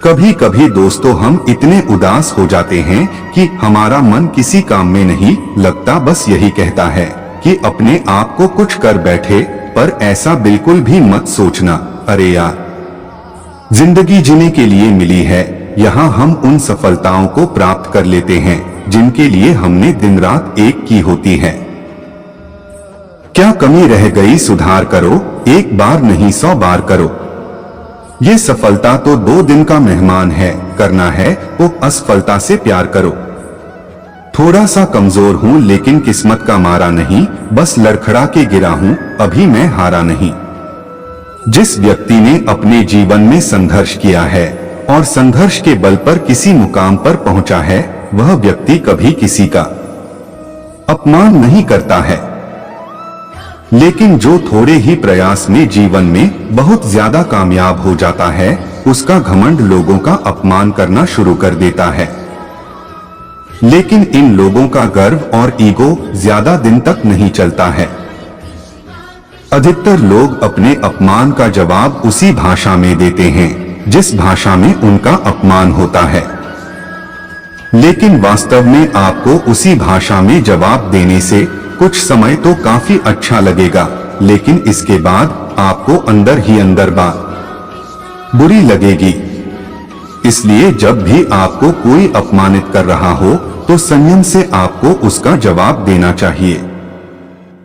कभी कभी दोस्तों हम इतने उदास हो जाते हैं कि हमारा मन किसी काम में नहीं लगता, बस यही कहता है कि अपने आप को कुछ कर बैठे, पर ऐसा बिल्कुल भी मत सोचना। अरे यार, जिंदगी जीने के लिए मिली है, यहाँ हम उन सफलताओं को प्राप्त कर लेते हैं जिनके लिए हमने दिन रात एक की होती है। क्या कमी रह गई सुधार करो, एक बार नहीं 100 बार करो। ये सफलता तो 2 दिन का मेहमान है, करना है तो असफलता से प्यार करो। थोड़ा सा कमजोर हूँ लेकिन किस्मत का मारा नहीं, बस लड़खड़ा के गिरा हूँ, अभी मैं हारा नहीं। जिस व्यक्ति ने अपने जीवन में संघर्ष किया है और संघर्ष के बल पर किसी मुकाम पर पहुंचा है, वह व्यक्ति कभी किसी का अपमान नहीं करता है। लेकिन जो थोड़े ही प्रयास में जीवन में बहुत ज्यादा कामयाब हो जाता है, उसका घमंड लोगों का अपमान करना शुरू कर देता है। लेकिन इन लोगों का गर्व और ईगो ज्यादा दिन तक नहीं चलता है। अधिकतर लोग अपने अपमान का जवाब उसी भाषा में देते हैं जिस भाषा में उनका अपमान होता है। लेकिन वास्तव में आपको उसी भाषा में जवाब देने से कुछ समय तो काफी अच्छा लगेगा, लेकिन इसके बाद आपको अंदर ही अंदर बात बुरी लगेगी। इसलिए जब भी आपको कोई अपमानित कर रहा हो तो संयम से आपको उसका जवाब देना चाहिए।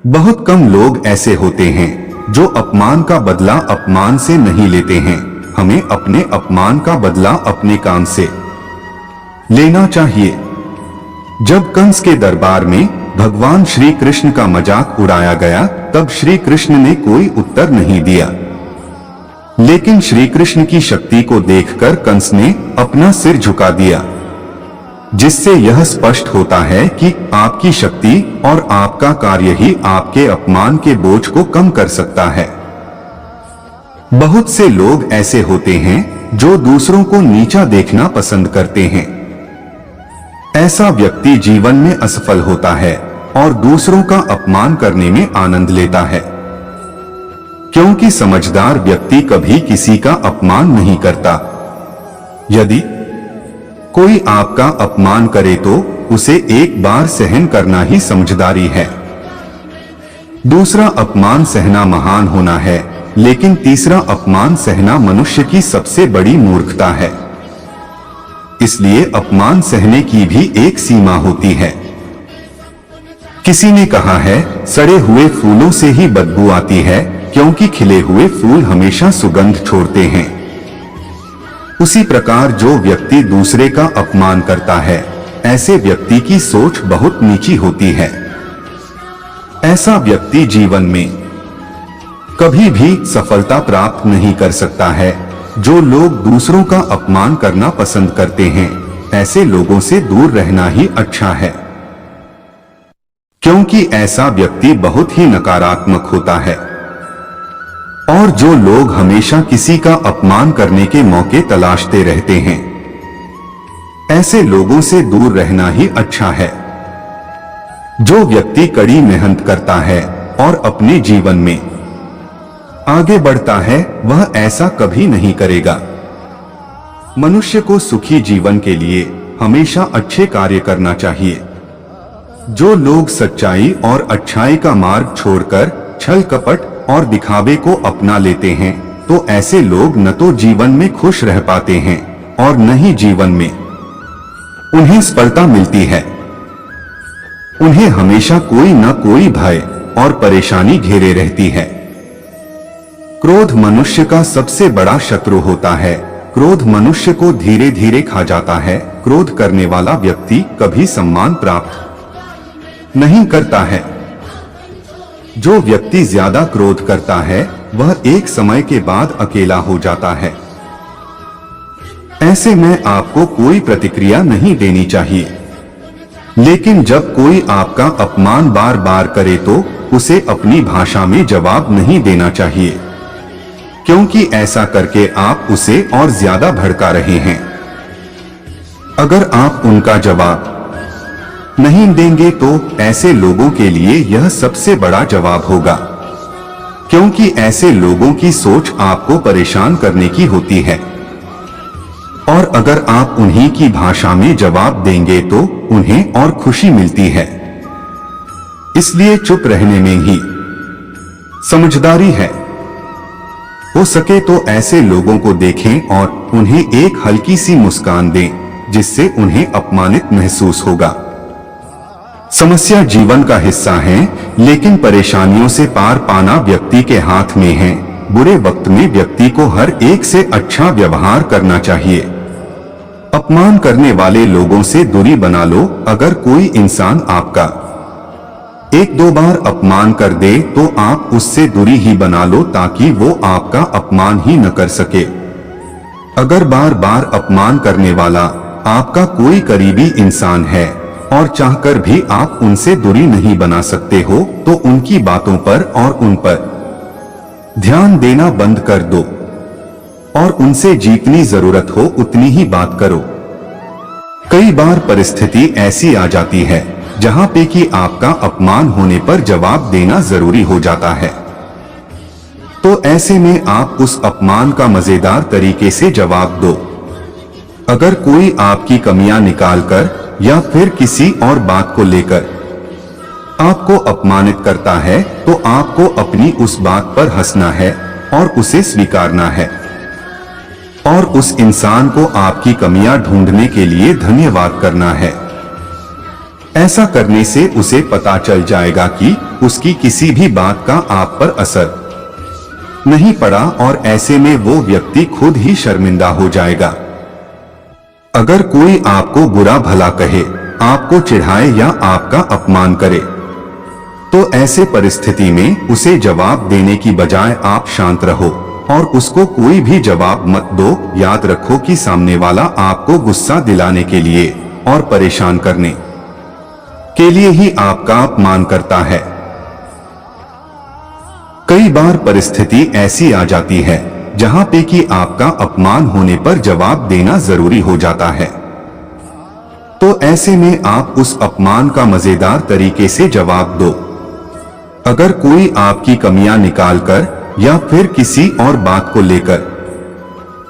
बहुत कम लोग ऐसे होते हैं जो अपमान का बदला अपमान से नहीं लेते हैं। हमें अपने अपमान का बदला अपने काम से लेना चाहिए। जब कंस के दरबार में भगवान श्री कृष्ण का मजाक उड़ाया गया, तब श्री कृष्ण ने कोई उत्तर नहीं दिया। लेकिन श्री कृष्ण की शक्ति को देखकर कंस ने अपना सिर झुका दिया, जिससे यह स्पष्ट होता है कि आपकी शक्ति और आपका कार्य ही आपके अपमान के बोझ को कम कर सकता है। बहुत से लोग ऐसे होते हैं जो दूसरों को नीचा देखना पसंद करते हैं। ऐसा व्यक्ति जीवन में असफल होता है और दूसरों का अपमान करने में आनंद लेता है, क्योंकि समझदार व्यक्ति कभी किसी का अपमान नहीं करता। यदि कोई आपका अपमान करे तो उसे एक बार सहन करना ही समझदारी है। दूसरा अपमान सहना महान होना है, लेकिन तीसरा अपमान सहना मनुष्य की सबसे बड़ी मूर्खता है। इसलिए अपमान सहने की भी एक सीमा होती है। किसी ने कहा है, सड़े हुए फूलों से ही बदबू आती है, क्योंकि खिले हुए फूल हमेशा सुगंध छोड़ते हैं। उसी प्रकार जो व्यक्ति दूसरे का अपमान करता है, ऐसे व्यक्ति की सोच बहुत नीची होती है। ऐसा व्यक्ति जीवन में कभी भी सफलता प्राप्त नहीं कर सकता है। जो लोग दूसरों का अपमान करना पसंद करते हैं, ऐसे लोगों से दूर रहना ही अच्छा है, क्योंकि ऐसा व्यक्ति बहुत ही नकारात्मक होता है। और जो लोग हमेशा किसी का अपमान करने के मौके तलाशते रहते हैं, ऐसे लोगों से दूर रहना ही अच्छा है। जो व्यक्ति कड़ी मेहनत करता है और अपने जीवन में आगे बढ़ता है, वह ऐसा कभी नहीं करेगा। मनुष्य को सुखी जीवन के लिए हमेशा अच्छे कार्य करना चाहिए। जो लोग सच्चाई और अच्छाई का मार्ग छोड़कर छल कपट और दिखावे को अपना लेते हैं, तो ऐसे लोग न तो जीवन में खुश रह पाते हैं और न ही जीवन में उन्हें सफलता मिलती है। उन्हें हमेशा कोई न कोई भय और परेशानी घेरे रहती है। क्रोध मनुष्य का सबसे बड़ा शत्रु होता है। क्रोध मनुष्य को धीरे धीरे खा जाता है। क्रोध करने वाला व्यक्ति कभी सम्मान प्राप्त नहीं करता है। जो व्यक्ति ज्यादा क्रोध करता है, वह एक समय के बाद अकेला हो जाता है। ऐसे में आपको कोई प्रतिक्रिया नहीं देनी चाहिए। लेकिन जब कोई आपका अपमान बार बार करे तो उसे अपनी भाषा में जवाब नहीं देना चाहिए, क्योंकि ऐसा करके आप उसे और ज्यादा भड़का रहे हैं। अगर आप उनका जवाब नहीं देंगे तो ऐसे लोगों के लिए यह सबसे बड़ा जवाब होगा, क्योंकि ऐसे लोगों की सोच आपको परेशान करने की होती है। और अगर आप उन्हीं की भाषा में जवाब देंगे तो उन्हें और खुशी मिलती है। इसलिए चुप रहने में ही समझदारी है। हो सके तो ऐसे लोगों को देखें और उन्हें एक हल्की सी मुस्कान दें, जिससे उन्हें अपमानित महसूस होगा। समस्या जीवन का हिस्सा है, लेकिन परेशानियों से पार पाना व्यक्ति के हाथ में है। बुरे वक्त में व्यक्ति को हर एक से अच्छा व्यवहार करना चाहिए। अपमान करने वाले लोगों से दूरी बना लो। अगर कोई इंसान आपका एक दो बार अपमान कर दे तो आप उससे दूरी ही बना लो, ताकि वो आपका अपमान ही न कर सके। अगर बार बार अपमान करने वाला आपका कोई करीबी इंसान है और चाहकर भी आप उनसे दूरी नहीं बना सकते हो, तो उनकी बातों पर और उन पर ध्यान देना बंद कर दो और उनसे जितनी जरूरत हो उतनी ही बात करो। कई बार परिस्थिति ऐसी आ जाती है जहां पे कि आपका अपमान होने पर जवाब देना जरूरी हो जाता है, तो ऐसे में आप उस अपमान का मजेदार तरीके से जवाब दो। अगर कोई आपकी कमियां निकालकर या फिर किसी और बात को लेकर आपको अपमानित करता है, तो आपको अपनी उस बात पर हंसना है और उसे स्वीकारना है और उस इंसान को आपकी कमियां ढूंढने के लिए धन्यवाद करना है। ऐसा करने से उसे पता चल जाएगा कि उसकी किसी भी बात का आप पर असर नहीं पड़ा और ऐसे में वो व्यक्ति खुद ही शर्मिंदा हो जाएगा। अगर कोई आपको बुरा भला कहे, आपको चिढ़ाए या आपका अपमान करे, तो ऐसे परिस्थिति में उसे जवाब देने की बजाय आप शांत रहो और उसको कोई भी जवाब मत दो। याद रखो कि सामने वाला आपको गुस्सा दिलाने के लिए और परेशान करने के लिए ही आपका अपमान करता है। कई बार परिस्थिति ऐसी आ जाती है जहां पे कि आपका अपमान होने पर जवाब देना जरूरी हो जाता है, तो ऐसे में आप उस अपमान का मजेदार तरीके से जवाब दो। अगर कोई आपकी कमियां निकालकर या फिर किसी और बात को लेकर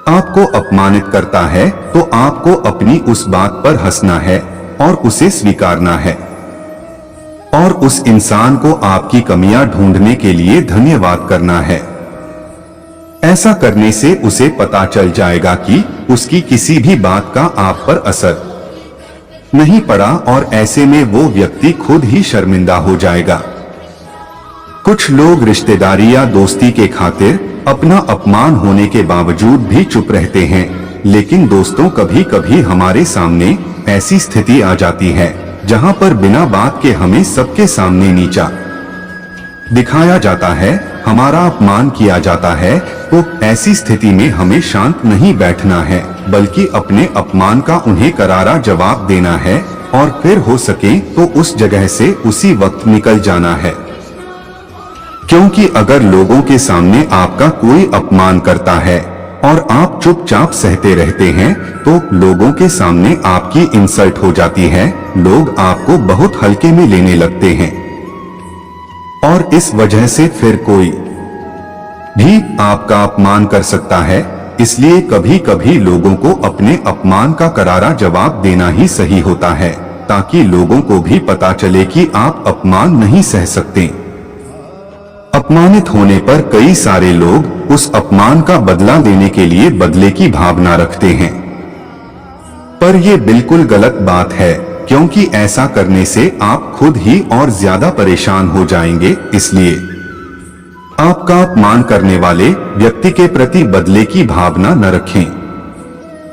आपको अपमानित करता है, तो आपको अपनी उस बात पर हंसना है और उसे स्वीकारना है और उस इंसान को आपकी कमियां ढूंढने के लिए धन्यवाद करना है। ऐसा करने से उसे पता चल जाएगा कि उसकी किसी भी बात का आप पर असर नहीं पड़ा और ऐसे में वो व्यक्ति खुद ही शर्मिंदा हो जाएगा। कुछ लोग रिश्तेदारी या दोस्ती के खातिर अपना अपमान होने के बावजूद भी चुप रहते हैं, लेकिन दोस्तों कभी कभी हमारे सामने ऐसी स्थिति आ जाती है जहां पर बिना बात के हमें सबके सामने नीचा दिखाया जाता है, हमारा अपमान किया जाता है। तो ऐसी स्थिति में हमें शांत नहीं बैठना है, बल्कि अपने अपमान का उन्हें करारा जवाब देना है और फिर हो सके तो उस जगह से उसी वक्त निकल जाना है। क्योंकि अगर लोगों के सामने आपका कोई अपमान करता है और आप चुपचाप सहते रहते हैं, तो लोगों के सामने आपकी इंसल्ट हो जाती है। लोग आपको बहुत हल्के में लेने लगते हैं और इस वजह से फिर कोई भी आपका अपमान कर सकता है। इसलिए कभी कभी लोगों को अपने अपमान का करारा जवाब देना ही सही होता है, ताकि लोगों को भी पता चले कि आप अपमान नहीं सह सकते। अपमानित होने पर कई सारे लोग उस अपमान का बदला लेने के लिए बदले की भावना रखते हैं, पर यह बिल्कुल गलत बात है, क्योंकि ऐसा करने से आप खुद ही और ज्यादा परेशान हो जाएंगे। इसलिए आपका अपमान करने वाले व्यक्ति के प्रति बदले की भावना न रखें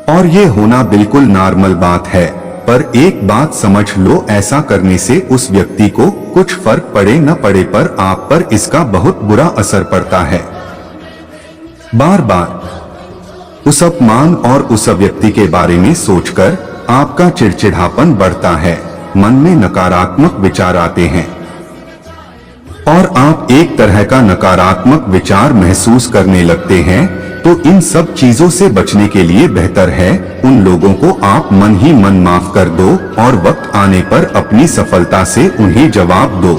और ये होना बिल्कुल नॉर्मल बात है। पर एक बात समझ लो, ऐसा करने से उस व्यक्ति को कुछ फर्क पड़े न पड़े पर आप पर इसका बहुत बुरा असर पड़ता है। बार बार उस अपमान और उस व्यक्ति के बारे में सोचकर आपका चिड़चिड़ापन बढ़ता है, मन में नकारात्मक विचार आते हैं और आप एक तरह का नकारात्मक विचार महसूस करने लगते हैं। तो इन सब चीजों से बचने के लिए बेहतर है उन लोगों को आप मन ही मन माफ कर दो और वक्त आने पर अपनी सफलता से उन्हें जवाब दो।